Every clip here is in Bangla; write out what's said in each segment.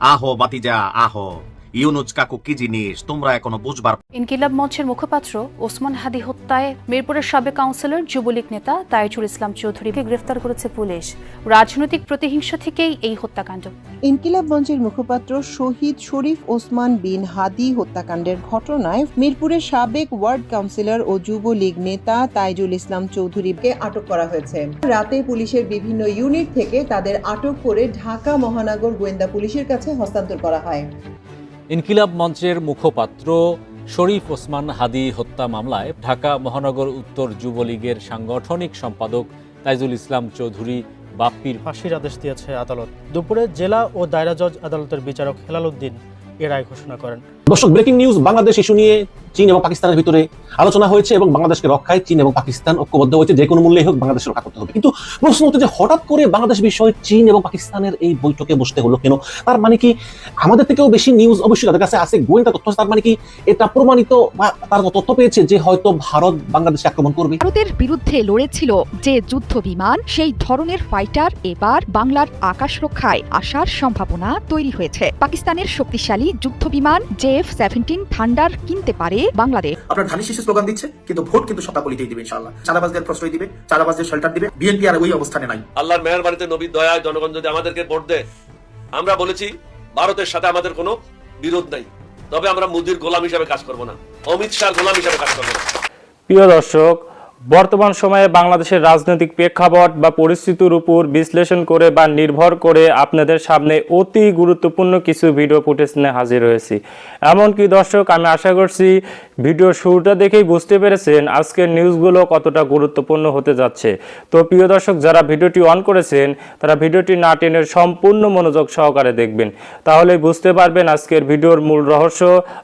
আহো বাতিজা আহো, ইউনুস কাকু কি জিনিস তোমরা এখনো বুঝবার। ইনকিলাব মঞ্চের মুখপাত্র ওসমান হাদি হত্যায় মিরপুরের সাবেক কাউন্সিলর যুবলীগ নেতা তাইজুল ইসলাম চৌধুরীকে গ্রেফতার করেছে পুলিশ। রাজনৈতিক প্রতিহিংসা থেকেই এই হত্যাকাণ্ড। ইনকিলাব মঞ্চের মুখপাত্র শহীদ শরীফ ওসমান বিন হাদি হত্যাকাণ্ডের ঘটনায় মিরপুরের সাবেক ওয়ার্ড কাউন্সিলর ও যুবলীগ নেতা তাইজুল ইসলাম চৌধুরীকে আটক করা হয়েছে। রাতে পুলিশের বিভিন্ন ইউনিট থেকে তাদের আটক করে ঢাকা মহানগর গোয়েন্দা পুলিশের কাছে হস্তান্তর করা হয়। ইনকিলাব মঞ্চের মুখপাত্র শরীফ ওসমান হাদি হত্যা মামলায় ঢাকা মহানগর উত্তর যুবলীগের সাংগঠনিক সম্পাদক তাইজুল ইসলাম চৌধুরী বাপ্পির ফাঁসির আদেশ দিয়েছে আদালত। দুপুরে জেলা ও দায়রা জজ আদালতের বিচারক হেলাল উদ্দিন এ রায় ঘোষণা করেন। দর্শক, ব্রেকিং নিউজ। বাংলাদেশ ইস্যু নিয়ে চীন এবং পাকিস্তানের ভিতরে আলোচনা হয়েছে এবং বাংলাদেশকে রক্ষায় চীন এবং পাকিস্তান ঐক্যবদ্ধ হয়েছে, যে কোনো মূল্যে হোক বাংলাদেশ রক্ষা করতে হবে। কিন্তু প্রশ্ন হচ্ছে যে হঠাৎ করে বাংলাদেশ বিষয়ে চীন এবং পাকিস্তানের এই বৈঠকে বসতে হলো কেন? তার মানে কি আমাদের থেকেও বেশি নিউজ অবশ্যই তাদের কাছে আছে, গোয়েন্দা তথ্য। তার মানে কি এটা প্রমাণিত বা তার তথ্য পেয়েছে যে হয়তো ভারত বাংলাদেশে আক্রমণ করবে? ভারতের বিরুদ্ধে লড়েছিল যে যুদ্ধ বিমান, সেই ধরনের ফাইটার এবার বাংলার আকাশ রক্ষায় আসার সম্ভাবনা তৈরি হয়েছে। পাকিস্তানের শক্তিশালী যুদ্ধ বিমান JF-17 থান্ডার কিনতে পারে বাংলাদেশ। আপনার ধানি শীষে স্লোগান দিচ্ছে, কিন্তু ভোট কিন্তু শতাকলিতেই দিবে ইনশাআল্লাহ। চাঁদাবাজদের প্রশ্রয় দিবে, চাঁদাবাজদের শেল্টার দিবে। বিএনপি আর ওই অবস্থানে নাই। আল্লাহর মেহেরবানিতে নবীর দয়ায় জনগণ যদি আমাদেরকে ভোট দেয়, আমরা বলেছি ভারতের সাথে আমাদের কোনো বিরোধ নাই, তবে আমরা মোদির গোলাম হিসাবে কাজ করব না, অমিত শাহ গোলাম হিসাবে কাজ করব না। প্রিয় দর্শক, বর্তমান সময়ে বাংলাদেশের রাজনৈতিক প্রেক্ষাপট বা পরিস্থিতির উপর বিশ্লেষণ করে বা নির্ভর করে আপনাদের সামনে অতি গুরুত্বপূর্ণ কিছু ভিডিও ফুটেজ নিয়ে হাজির হয়েছি। এমনকি দর্শক, আমি আশা করছি ভিডিও শুরুটা দেখেই বুঝতে পেরেছেন আজকের নিউজগুলো কতটা গুরুত্বপূর্ণ হতে যাচ্ছে। তো প্রিয় দর্শক, যারা ভিডিওটি অন করেছেন তারা ভিডিওটি না টেনে সম্পূর্ণ মনোযোগ সহকারে দেখবেন, তাহলেই বুঝতে পারবেন আজকের ভিডিওর মূল রহস্য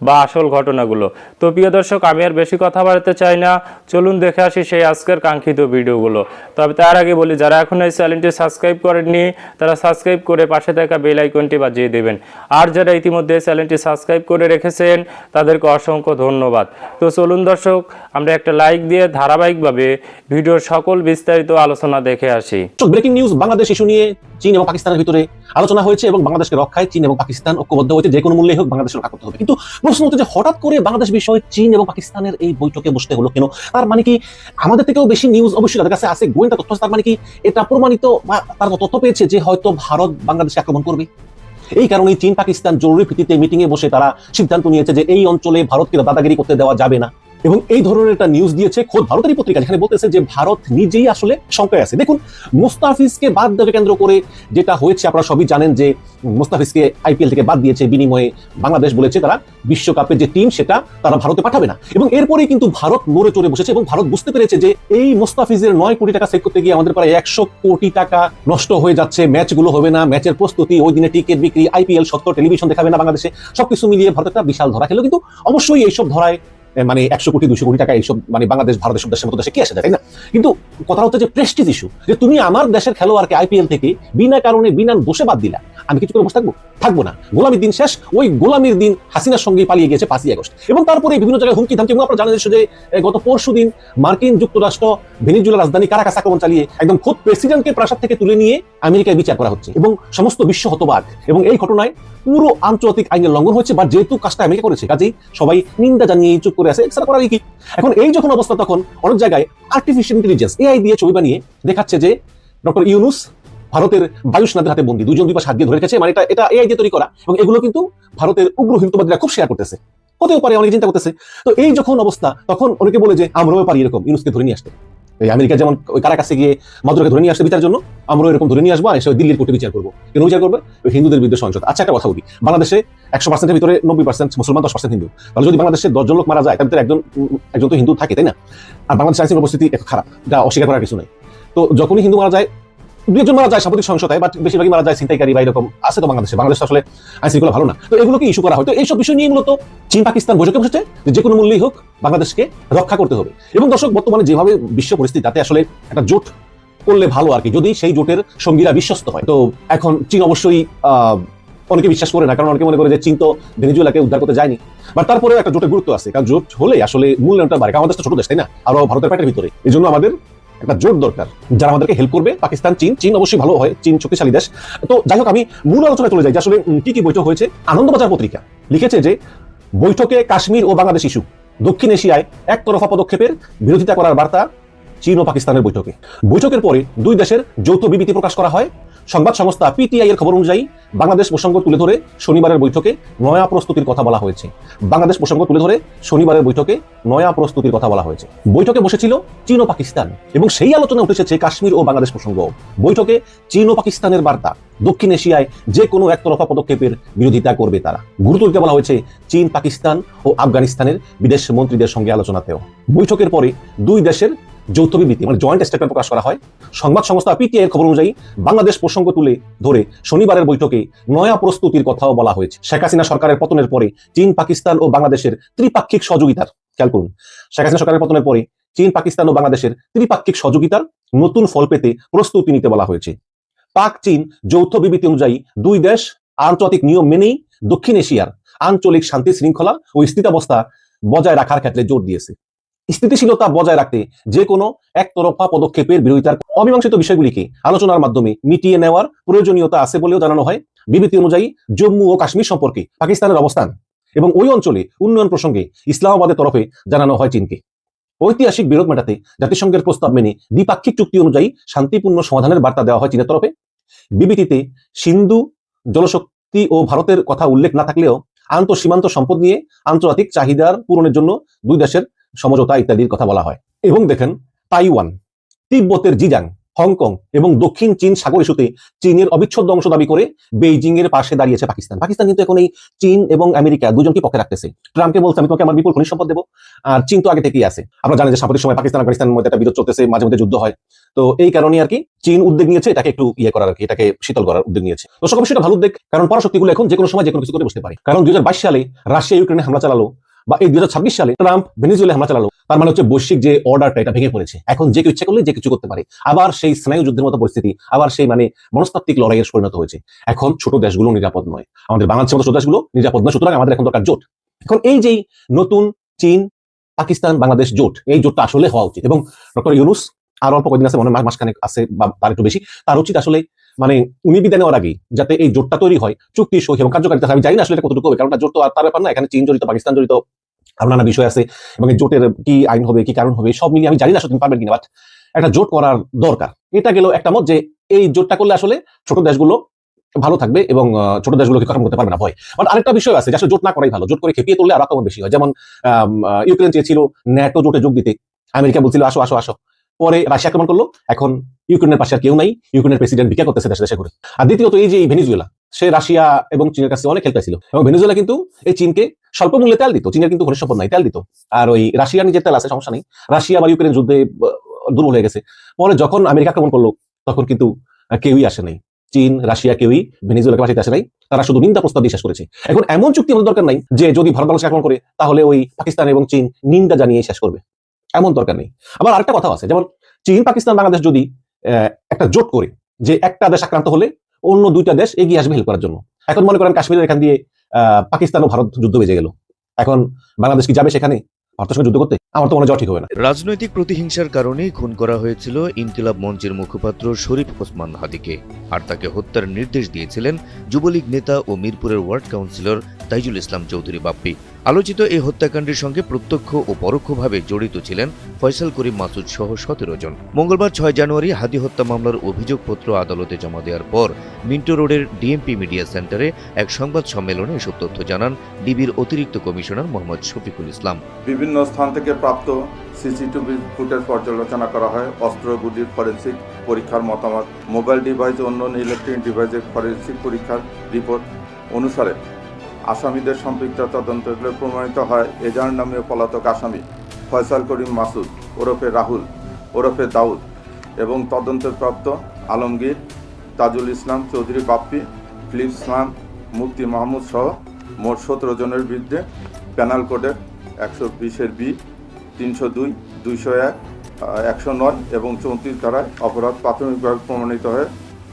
বা আসল ঘটনাগুলো। তো প্রিয় দর্শক, আমি আর বেশি কথা বাড়াতে চাই না, চলুন দেখে আসি সেই আজকের কাঙ্ক্ষিত ভিডিওগুলো। তবে তার আগে বলি, যারা এখন এই চ্যানেলটি সাবস্ক্রাইব করেননি তারা সাবস্ক্রাইব করে পাশে থাকা বেল আইকনটি বাজিয়ে দেবেন, আর যারা ইতিমধ্যে চ্যানেলটি সাবস্ক্রাইব করে রেখেছেন তাদেরকে অসংখ্য ধন্যবাদ। তো চলুন দর্শক, আমরা একটা লাইক দিয়ে ধারাবাহিকভাবে ভিডিওর সকল বিস্তারিত আলোচনা দেখে আসি। Breaking news. বাংলাদেশ ইস্যু নিয়ে চীন এবং পাকিস্তানের ভিতরে আলোচনা হয়েছে এবং বাংলাদেশকে রক্ষায় চীন এবং পাকিস্তান ঐক্যবদ্ধ হয়েছে, যে কোনো মূল্যে হোক বাংলাদেশ রক্ষা করতে হবে। কিন্তু প্রশ্ন হচ্ছে যে হঠাৎ করে বাংলাদেশ বিষয়ে চীন এবং পাকিস্তানের এই বৈঠকে বসতে হলো কেন? তার মানে কি আমাদের থেকেও বেশি নিউজ অবশ্যই তাদের কাছে আছে, গোয়েন্দা তথ্য। তার মানে কি এটা প্রমাণিত বা তার তথ্য পেয়েছে যে হয়তো ভারত বাংলাদেশে আক্রমণ করবে? এই কারণে চীন পাকিস্তান জরুরি ভিত্তিতে মিটিং এ বসে তারা সিদ্ধান্ত নিয়েছে যে এই অঞ্চলে ভারতকে দাদাগিরি করতে দেওয়া যাবে না। এবং এই ধরনের একটা নিউজ দিয়েছে খোদ ভারতেরই পত্রিকা, যেখানে বলতেছে যে ভারত নিজেই আসলে শঙ্কায় আছে। দেখুন, মুস্তাফিজকে বাদ দেওয়াকে কেন্দ্র করে যেটা হয়েছে আপনারা সবই জানেন যে মুস্তাফিজকে IPL থেকে বাদ দিয়েছে, বিনিময়ে বাংলাদেশ বলেছে তারা বিশ্বকাপের যে টিম সেটা তারা ভারতে পাঠাবে না। এবং এরপরেই কিন্তু ভারত নড়ে চড়ে বসেছে এবং ভারত বুঝতে পেরেছে যে এই মুস্তাফিজের 9 কোটি টাকা সেভ করতে গিয়ে আমাদের প্রায় 100 কোটি টাকা নষ্ট হয়ে যাচ্ছে, ম্যাচগুলো হবে না, ম্যাচের প্রস্তুতি, ওই দিনে টিকিট বিক্রি, IPL সত্তর টেলিভিশন দেখাবে না বাংলাদেশে, সবকিছু মিলিয়ে ভারত একটা বিশাল ধরা খেলো। কিন্তু অবশ্যই এইসব ধরায় মানে 100 কোটি 200 কোটি টাকা এইসব মানে বাংলাদেশ ভারতের সব দেশের মতো দেশে কি আসে যায়, তাই না? কিন্তু কথা হচ্ছে যে প্রেস্টিজ ইস্যু, যে তুমি আমার দেশের খেলোয়াড়কে IPL থেকে বিনা কারণে বিনা দোষে বাদ দিলা, আমি কিছু করে বসে থাকবো না। গোলামির দিন শেষ, ওই গোলামির দিন হাসিনার সঙ্গে পালিয়ে গিয়েছে 5ই আগস্ট। এবং তারপরে বিভিন্ন জায়গায় হুমকি ধামকি, এবং আপনারা জানেন যে গত পরশুদিন মার্কিন যুক্তরাষ্ট্র ভেনিজুয়েলার রাজধানী কারাকাস আক্রমণ চালিয়ে একদম খোদ প্রেসিডেন্টকে প্রাসাদ থেকে তুলে নিয়ে আমেরিকায় বিচার করা হচ্ছে এবং সমস্ত বিশ্ব হতবাক। এবং এই ঘটনায় পুরো আন্তর্জাতিক আইনের লঙ্ঘন হচ্ছে, বা যেহেতু কাজটা আমেরিকা করেছে কাজেই সবাই নিন্দা জানিয়ে চুপ করে আছে, এছাড়া করার কি? এখন এই যখন অবস্থা, তখন অনেক জায়গায় আর্টিফিশিয়াল ইন্টেলিজেন্স AI দিয়ে ছবি বানিয়ে দেখাচ্ছে যে ডক্টর ইউনুস ভারতের বায়ুসেনাদের হাতে বন্দী, 2 জন 2 পাশে হাত দিয়ে ধরে রেখেছে। মানে এটা AI দিয়ে তৈরি করা, এবং এগুলো কিন্তু ভারতের উগ্র হিন্দুবাদীরা খুব শেয়ার করতেছে, হতেও পারে, অনেকে চিন্তা করতেছে। তো এই যখন অবস্থা, তখন অনেকে বলে যে আমরাও পারি এরকম ইউনুসকে ধরে নিয়ে আসতে। এই আমেরিকা যেমন ওই কারাকাসে গিয়ে মাদুরাকে ধরে নিয়ে আসতে বিচার জন্য, আমরাও এরকম ধরে নিয়ে আসবো, এসে দিল্লির কোর্টে বিচার করবো। কেন বিচার করবে? ওই হিন্দুদের বিরুদ্ধে সহিংসতা। আচ্ছা, একটা কথা বলি, বাংলাদেশে 100%-এর ভিতরে 90% মুসলমান, 10% হিন্দু। তাহলে যদি বাংলাদেশে 10 জন লোক মারা যায়, তার ভিতরে একজন তো হিন্দু থাকে, তাই না? আর বাংলাদেশের আইনশৃঙ্খলা পরিস্থিতি খারাপ, যা অস্বীকার করার কিছু নেই। তো যখনই হিন্দু মারা যায়, 2-1 মারা যায় সাম্প্রতিক সহিংসতায়, বাট বেশিরভাগই মারা যায় ছিনতাইকারী বা এরকম আছে তো বাংলাদেশে। বাংলাদেশ আসলে আইনশৃঙ্খলা ভালো না, তো এগুলোকে ইস্যু করা হয়। তো এইসব বিষয় নিয়ে মূলত চীন পাকিস্তান বৈঠকে বসেছে যে কোনো মূল্যেই হোক বাংলাদেশকে রক্ষা করতে হবে। এবং দর্শক, বর্তমানে যেভাবে বিশ্ব পরিস্থিতি, তাতে আসলে একটা জোট করলে ভালো আর কি, যদি সেই জোটের সঙ্গীরা বিশ্বস্ত হয়। তো এখন চীন অবশ্যই অনেকে বিশ্বাস করে না, কারণ অনেকে মনে করে যে চীন তো ভেনেজুয়েলাকে উদ্ধার করতে যায়নি। বাট তারপরে একটা জোটের গুরুত্ব আছে, কারণ জোট হলে আসলে মূল্যায়নটা বাড়ে। আমাদের তো ছোট দেশ, তাই না? আরো ভারতের পেটের ভিতরে, এই জন্য আমাদের একটা জোট দরকার যারা আমাদেরকে হেল্প করবে। পাকিস্তান, চীন অবশ্যই ভালো হয়, চীন শক্তিশালী দেশ। তো যাই হোক, আমি মূল আলোচনায় চলে যাই যে আসলে কি কি বৈঠক হয়েছে। আনন্দবাজার পত্রিকা লিখেছে যে বৈঠকে কাশ্মীর ও বাংলাদেশ ইস্যু, দক্ষিণ এশিয়ায় একতরফা পদক্ষেপের বিরোধিতা করার বার্তা চীন ও পাকিস্তানের বৈঠকে। বৈঠকের পরে দুই দেশের যৌথ বিবৃতি প্রকাশ করা হয়। সংবাদ সংস্থা পিটিআই এর খবর অনুযায়ী বাংলাদেশ প্রসঙ্গ তুলে ধরে শনিবারের বৈঠকে নয়া প্রস্তুতির কথা বলা হয়েছে। বাংলাদেশ প্রসঙ্গ তুলে ধরে শনিবারের বৈঠকে নয়া প্রস্তুতির কথা বলা হয়েছে। বৈঠকে বসেছিল চীন ও পাকিস্তান এবং সেই আলোচনা উঠে এসেছে কাশ্মীর ও বাংলাদেশ প্রসঙ্গ। বৈঠকে চীন ও পাকিস্তানের বার্তা, দক্ষিণ এশিয়ায় যে কোনো একতরফা পদক্ষেপের বিরোধিতা করবে তারা। গুরুত্ব দিতে বলা হয়েছে চীন, পাকিস্তান ও আফগানিস্তানের বিদেশ মন্ত্রীদের সঙ্গে আলোচনাতেও। বৈঠকের পরে দুই দেশের যৌথ বিবৃতি জয়েন্ট স্টেটমেন্ট প্রকাশ করা হয়। সংবাদ সংস্থা পিটিআই এর খবর অনুযায়ী বাংলাদেশ প্রসঙ্গ তুলে ধরে শনিবারের বৈঠকে নয়া প্রস্তুতির কথাও বলা হয়েছে। শেখ হাসিনা সরকারের পতনের পরে চীন, পাকিস্তান ও বাংলাদেশের ত্রিপাক্ষিক সহযোগিতার, খেয়াল করুন, শেখ হাসিনা সরকারের পতনের পরে চীন, পাকিস্তান ও বাংলাদেশের ত্রিপাক্ষিক সহযোগিতার নতুন ফল পেতে প্রস্তুতি নিতে বলা হয়েছে। পাক চীন যৌথ বিবৃতি অনুযায়ী দুই দেশ আন্তর্জাতিক নিয়ম মেনেই দক্ষিণ এশিয়ার আঞ্চলিক শান্তি শৃঙ্খলা ও স্থিতাবস্থা বজায় রাখার ক্ষেত্রে জোর দিয়েছে। স্থিতিশীলতা বজায় রাখতে যে কোনো একতরফা পদক্ষেপের বিরোধিতার অমীমাংসিত বিষয়গুলিকে আলোচনার মাধ্যমে মিটিয়ে নেওয়ার প্রয়োজনীয়তা আছে বলেও জানানো হয়। বিবৃতি অনুযায়ী জম্মু ও কাশ্মীর সম্পর্কে পাকিস্তানের অবস্থান এবং ওই অঞ্চলে উন্নয়ন প্রসঙ্গে ইসলামাবাদের তরফে জানানো হয় চীনকে। ঐতিহাসিক বিরোধ মেটাতে জাতিসংঘের প্রস্তাব মেনে দ্বিপাক্ষিক চুক্তি অনুযায়ী শান্তিপূর্ণ সমাধানের বার্তা দেওয়া হয় চীনের তরফে। বিবৃতিতে সিন্ধু জলশক্তি ও ভারতের কথা উল্লেখ না থাকলেও আন্তঃসীমান্ত সম্পদ নিয়ে আন্তর্জাতিক চাহিদার পূরণের জন্য দুই দেশের সমঝোতা ইত্যাদির কথা বলা হয়। এবং দেখেন, তাইওয়ান, তিব্বতের জিজাং, হংকং এবং দক্ষিণ চীন সাগর ইস্যুতে চীনের অবিচ্ছেদ্য অংশ দাবি করে বেইজিং এর পাশে দাঁড়িয়েছে পাকিস্তান। পাকিস্তান কিন্তু এখন এই চীন এবং আমেরিকা দুজনকে পক্ষে রাখতেছে। ট্রাম্পকে বলছে আমি তোমাকে আমার বিপুল খনিজ সম্পদ দেবো, আর চীন তো আগে থেকেই আছে। আমরা জানি যে সাম্প্রতিক সময় পাকিস্তান আফগানিস্তানের মধ্যে একটা বিরোধ চলতেছে, মাঝে মধ্যে যুদ্ধ হয়। তো এই কারণে আর কি চীন উদ্যোগ নিয়েছে এটাকে একটু করার, আর কি এটাকে শীতল করার উদ্যোগ নিয়েছে। দর্শক, অবশ্যই এটা ভালো উদ্যোগ, কারণ পরাশক্তিগুলো এখন যে কোনো সময় যে কোনো কিছু করে বসতে পারে। কারণ 2022 সালে রাশিয়া ইউক্রেনে হামলা চালালো, বা এই 2026 সালে ট্রাম্প ভেনেজুয়েলায় হামলা চালালো, তার মানে হচ্ছে বৈশ্বিক যে অর্ডারটা এটা ভেঙে পড়েছে। এখন যে কেউ ইচ্ছা করলে যে কিছু করতে পারে। আবার সেই স্নায়ু যুদ্ধের মতো পরিস্থিতি, আবার সেই মনস্তাত্ত্বিক লড়াইয়ের পরিণত হয়েছে। এখন ছোট দেশগুলো নিরাপদ নয়, আমাদের বাংলাদেশের মতো ছোট দেশগুলো নিরাপদ নয়। সুতরাং আমাদের এখন দরকার জোট। এখন এই যে নতুন চীন, পাকিস্তান, বাংলাদেশ জোট, এই জোটটা আসলে হওয়া উচিত। এবং ডক্টর ইউনূস আর অল্প কয়েকদিন আছে, মাসখানেক আছে বা তার একটু বেশি, তার উচিত আসলে উনি বিদায় নেওয়ার আগেই যাতে এই জোটটা তৈরি হয়, চুক্তি সই এবং কার্যকারিতা। আমি জানি না আসলে কতটুকু হবে, কারণ জোট তো আর তার ব্যাপার না, এখানে চীন জড়িত, পাকিস্তান জড়িত, আরো নানা বিষয় আছে। এবং এই জোটের কি আইন হবে, কি কারণ হবে, সব মিলিয়ে আমি জানি না আসলে তিনি পারবেন কিনা, বাট একটা জোট করার দরকার। এটা গেল একটা মত যে এই জোটটা করলে আসলে ছোট দেশগুলো ভালো থাকবে এবং ছোট দেশগুলোকে কখনো করতে পারবে না ভয়। বাট আরেকটা বিষয় আছে যে আসলে জোট না করাই ভালো, জোট করে খেপিয়ে তুললে আর আক্রমণ বেশি হয়। যেমন ইউক্রেন চেয়েছিল ন্যাটো জোটে যোগ দিতে, আমেরিকা বলছিল আসো আসো আসো, পরে রাশিয়া আক্রমণ করলো। এখন ইউক্রেনের পাশে আর কেউ নাই, ইউক্রেনের প্রেসিডেন্ট ভিক্ষা করতেছে দেশে দেশে করে। আর দ্বিতীয়ত এই যে ভেনেজুয়েলা, সে রাশিয়া এবং চীনের কাছে অনেক হেল্প পাইছিল, এবং ভেনেজুয়েলা কিন্তু এই চীনকে স্বল্প মূল্যে তেল দিত। চীনের কিন্তু খনিজ সম্পদ নাই, তেল দিত। আর ওই রাশিয়ার নিজের তেল আছে, সমস্যা নেই। রাশিয়া বা ইউক্রেন যুদ্ধে দুর্বল হয়ে গেছে। পরে যখন আমেরিকা আক্রমণ করলো তখন কিন্তু কেউই আসে নাই, চীন, রাশিয়া কেউই ভেনেজুয়েলাকে বাঁচাতে আসে নাই। তারা শুধু নিন্দা প্রস্তাব দিয়ে শেষ করেছে। এখন এমন চুক্তি আমাদের দরকার নাই যে যদি ভারত বাংলাদেশ আক্রমণ করে তাহলে ওই পাকিস্তান এবং চীন নিন্দা জানিয়ে শেষ করবে, এমন দরকার নেই। আবার আরেকটা কথা আছে, যেমন চীন, পাকিস্তান, বাংলাদেশ যদি একটা জোট করে যে একটা দেশ আক্রান্ত হলে অন্য দুইটা দেশ এগিয়ে আসবে হেল্প করার জন্য। এখন মনে করেন কাশ্মীরের এখান দিয়ে পাকিস্তান ও ভারত যুদ্ধ বেজে গেল, এখন বাংলাদেশ কি যাবে সেখানে ভারতের সঙ্গে যুদ্ধ করতে? আমার তো মনে হয় ঠিক হবে না। রাজনৈতিক প্রতিহিংসার কারণেই খুন করা হয়েছিল ইনকিলাব মঞ্চের মুখপাত্র শরীফ ওসমান হাদিকে, আর তাকে হত্যার নির্দেশ দিয়েছিলেন যুবলীগ নেতা ও মিরপুরের ওয়ার্ড কাউন্সিলর তাইজুল ইসলাম চৌধুরী বাপ্পি। আলোচিত এই হত্যাকাণ্ডের সঙ্গে প্রত্যক্ষ ও পরোক্ষভাবে জড়িত ছিলেন ফয়সাল করিম মাসুদ সহ 17 জন। মঙ্গলবার 6 জানুয়ারি হাদি হত্যা মামলার অভিযোগপত্র আদালতে জমা দেওয়ার পর মিন্টো রোডের ডিএমপি মিডিয়া সেন্টারে এক সংবাদ সম্মেলনে এসব তথ্য জানান ডিবির অতিরিক্ত কমিশনার মোহাম্মদ শফিকুল ইসলাম। বিভিন্ন স্থান থেকে প্রাপ্ত সিসিটিভি ফুটেজ পর্যালোচনা করা হয়, অস্ত্রগুলির ফরেন্সিক পরীক্ষার মতামত, মোবাইল ডিভাইস ও অন্য ইলেকট্রনিক ডিভাইসের ফরেন্সিক পরীক্ষার রিপোর্ট অনুসারে আসামিদের সম্পৃক্ততা তদন্তে প্রমাণিত হয় এজাহার নামীয় পলাতক আসামি ফয়সাল করিম মাসুদ ওরফে রাহুল ওরফে দাউদ এবং তদন্তে প্রাপ্ত আলমগীর, তাজুল ইসলাম চৌধুরী বাপ্পি, ফিলিপ ইসলাম, মুফতি মাহমুদ সহ মোট 17 জনের বিরুদ্ধে পেনাল কোডের 120-এর বি, 302, 201, 109 এবং 34 ধারায় অপরাধ প্রাথমিকভাবে প্রমাণিত হয়ে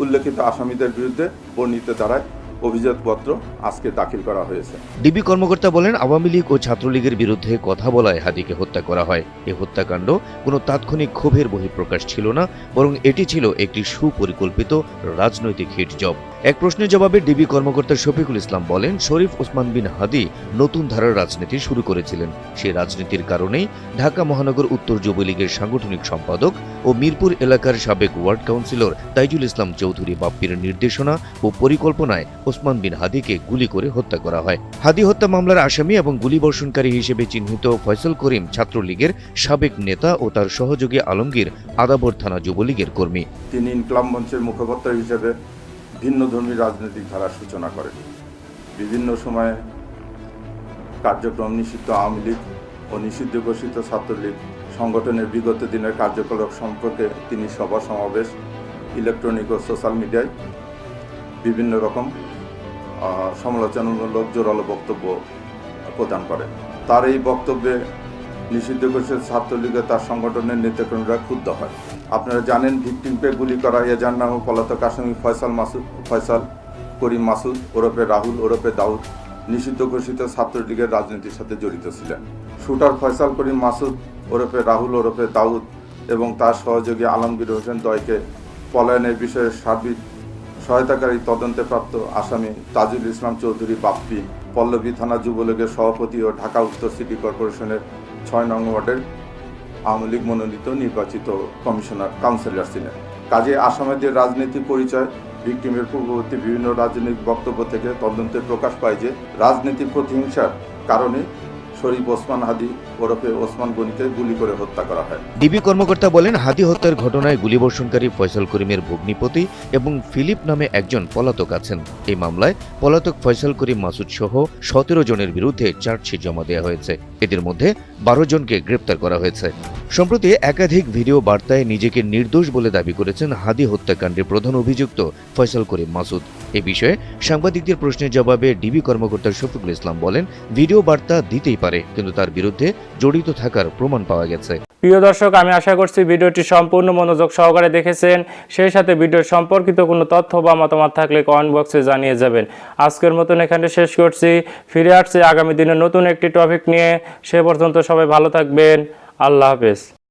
উল্লেখিত আসামিদের বিরুদ্ধে বর্ণিত ধারায় অভিযোগপত্র আজকে দাখিল করা হয়েছে। ডিবি কর্মকর্তা বলেন, আওয়ামী লীগ ও ছাত্রলীগের বিরুদ্ধে কথা বলায় হাদিকে হত্যা করা হয়। এই হত্যাকাণ্ড কোনো তাৎক্ষণিক ক্ষোভের বহিঃপ্রকাশ ছিল না, বরং এটি ছিল একটি সুপরিকল্পিত রাজনৈতিক হিট জব। এক প্রশ্নের জবাবে ডিবি কর্মকর্তা শফিকুল ইসলাম বলেন, শরীফ ওসমান বিন হাদি নতুন ধারার রাজনীতি শুরু করেছিলেন। সেই রাজনীতির কারণেই ঢাকা মহানগর উত্তর যুবলীগের সাংগঠনিক সম্পাদক ও মিরপুর এলাকার সাবেক ওয়ার্ড কাউন্সিলর তাইজুল ইসলাম চৌধুরী বাপ্পির নির্দেশনা ও পরিকল্পনায় ওসমান বিন হাদিকে গুলি করে হত্যা করা হয়। হাদি হত্যা মামলার আসামি এবং গুলিবর্ষণকারী হিসেবে চিহ্নিত ফয়সল করিম ছাত্রলীগের সাবেক নেতা ও তার সহযোগী আলমগীর আদাবর থানা যুবলীগের কর্মী। তিনি ইনকিলাব মঞ্চের মুখপাত্র হিসেবে ভিন্নধর্মী রাজনৈতিক ধারার সূচনা করেন। বিভিন্ন সময়ে কার্যক্রম নিষিদ্ধ আওয়ামী লীগ ও নিষিদ্ধ ঘোষিত ছাত্রলীগ সংগঠনের বিগত দিনের কার্যকলাপ সম্পর্কে তিনি সভা সমাবেশ, ইলেকট্রনিক ও সোশ্যাল মিডিয়ায় বিভিন্ন রকম সমালোচনামূলক জোরালো বক্তব্য প্রদান করেন। তার এই বক্তব্যে নিষিদ্ধ ঘোষিত ছাত্রলীগে তার সংগঠনের নেতাকর্মীরা ক্ষুব্ধ হয়। আপনারা জানেন, ভিকটিমকে গুলি করা এজার নাম পলাতক আসামি ফয়সাল করিম মাসুদ ওরফে রাহুল ওরফে দাউদ নিষিদ্ধ ঘোষিত ছাত্রলীগের রাজনীতির সাথে জড়িত ছিলেন। শুটার ফয়সাল করিম মাসুদ ওরফে রাহুল ওরফে দাউদ এবং তার সহযোগী আলমগীর হোসেন দয়কে পলায়নের বিষয়ে সার্বিক সহায়তাকারী তদন্তে প্রাপ্ত আসামি তাজুল ইসলাম চৌধুরী বাপ্পি পল্লবী থানা যুবলীগের সভাপতি ও ঢাকা উত্তর সিটি কর্পোরেশনের ৬ নং ওয়ার্ডের আওয়ামী লীগ মনোনীত নির্বাচিত কাউন্সিলর ছিলেন। কাজে আসামিদের রাজনৈতিক পরিচয়, ভিকটিমের পূর্ববর্তী বিভিন্ন রাজনৈতিক বক্তব্য থেকে তদন্তে প্রকাশ পায় যে রাজনৈতিক প্রতিহিংসার কারণে শরীফ ওসমান হাদি ওরফে ওসমান গনিকে গুলি করে হত্যা করা হয়। ডিবি কর্মকর্তা বলেন, হাদি হত্যার ঘটনায় গুলিবর্ষণকারী ফয়সাল করিমের ভগ্নিপতি এবং ফিলিপ নামে একজন পলাতক আছেন। এই মামলায় পলাতক ফয়সাল করিম মাসুদ সহ ১৭ জনের বিরুদ্ধে চার্জশিট জমা দেওয়া হয়েছে। এদের মধ্যে ১২ জনকে গ্রেপ্তার করা হয়েছে। সম্প্রতি একাধিক ভিডিও বার্তায় নিজেকে নির্দোষ বলে দাবি করেছেন হাদি হত্যাকাণ্ডের প্রধান অভিযুক্ত ফয়সাল করিম মাসুদ। এ বিষয়ে সাংবাদিকদের প্রশ্নের জবাবে ডিবি কর্মকর্তা শফিকুল ইসলাম বলেন, ভিডিও বার্তা দিতেই পারে, কিন্তু তার বিরুদ্ধে জড়িত থাকার প্রমাণ পাওয়া গেছে। প্রিয় দর্শক, আমি আশা করছি ভিডিওটি সম্পূর্ণ মনোযোগ সহকারে দেখেছেন। সেই সাথে ভিডিও সম্পর্কিত কোনো তথ্য বা মতামত থাকলে কমেন্ট বক্সে জানিয়ে যাবেন। আজকের মতন এখানে শেষ করছি। ফিরে আসছি আগামী দিনে নতুন একটি টপিক নিয়ে। সে পর্যন্ত সবাই ভালো থাকবেন। আল্লাহ হাফেজ।